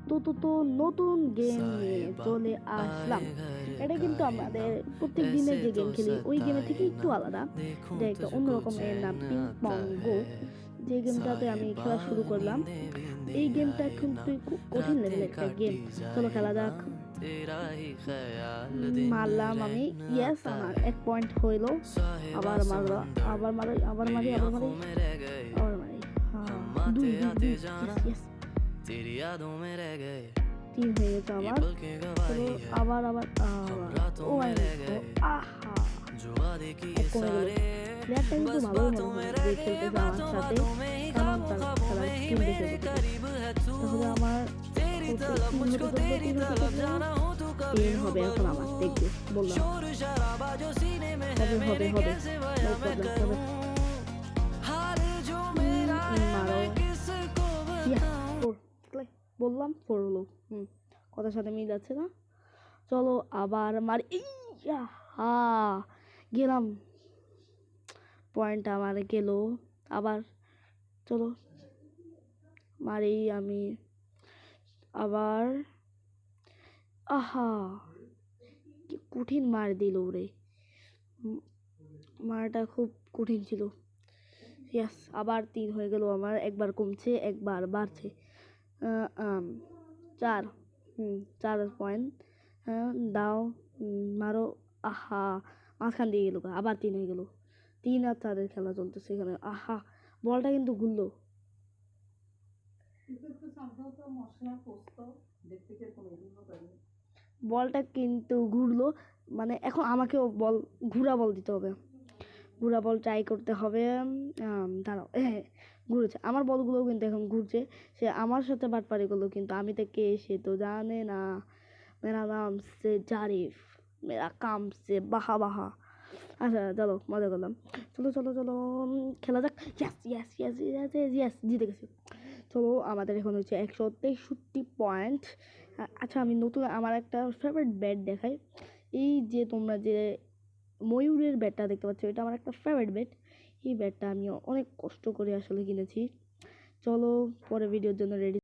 তো নতুন গেম নিয়ে চলে আসলাম। এটা কিন্তু আমাদের প্রত্যেক দিনের যে গেম খেলি ওই গেমের থেকে একটু আলাদা। এটা একটা অন্যরকম, এর নাম পিং পং গো। যে গেমটাতে আমি খেলা শুরু করলাম, এই গেমটা কিন্তু খুব কঠিন লেভেলের একটা গেম। চলো খেলা যাক। মারলাম আমি, ইয়েস, আমার 1 পয়েন্ট হইলো। আবার মারলো, আবার মারি, আবার মারি, আবার মারি, আবার মারি। দুই দুই দুই, ইয়েস, 3 হয়ে গেছে আমার। চলো আবার আবার ও মাই গড, আহা, কমে গেল। প্লেয়ারটা কিন্তু ভালোই মনে হয় যে খেলতেছে আমার সাথে, কারণ তার খেলার স্কিল দেখে বুঝতে। তাহলে আমার তিন হবে এখন আমার, দেখবে বললাম, হবে হবে হবে, নো প্রবলেম, হবে। মারো, বললাম 4 হলো। কথার সাথে মিল যাচ্ছে না। চলো আবার মারি, হা, গেলাম, পয়েন্ট আমার গেল। আবার চলো মারি আমি, আবার, আহা, কি কঠিন মার দিল রে, মারটা খুব কঠিন ছিল। ইয়াস, আবার 3 হয়ে গেল আমার, একবার কমছে একবার বাড়ছে। 4, 4 পয়েন্ট দাও, মারো, আহা, মাঝখান দিয়ে গেল, আবার 3 হয়ে গেল। 3 আর 4-এর খেলা চলতেছে এখানে। আহা, বলটা কিন্তু ঘুরলো, বলটা কিন্তু ঘুরলো, মানে এখন আমাকেও ঘুরা বল দিতে হবে, ঘুরা বল ট্রাই করতে হবে। দাঁড়াও, হ্যাঁ ঘুরেছে, আমার বলগুলোও কিন্তু এখন ঘুরছে। সে আমার সাথে বাটপারি করলো, কিন্তু আমি তো কে সে তো জানে না। মেরা নাম সে জারিফ, মেরা কাম সে বাহা বাহা। আচ্ছা চলো, মজা করলাম। চলো চলো চলো, খেলা যাক। ইয়াস ইয়াস ইয়াস ইয়াস ইয়াস, জিতে গেছি। চলো, আমাদের এখন হচ্ছে 163 পয়েন্ট। আচ্ছা, আমি নতুন আমার একটা ফেভারিট ব্যাট দেখাই। এই যে তোমরা যে ময়ূরের ব্যাটটা দেখতে পাচ্ছ, এটা আমার একটা ফেভারিট ব্যাট। এই ব্যাটটা আমি অনেক কষ্ট করে আসলে কিনেছি। চলো, পরে ভিডিওর জন্য রেডি।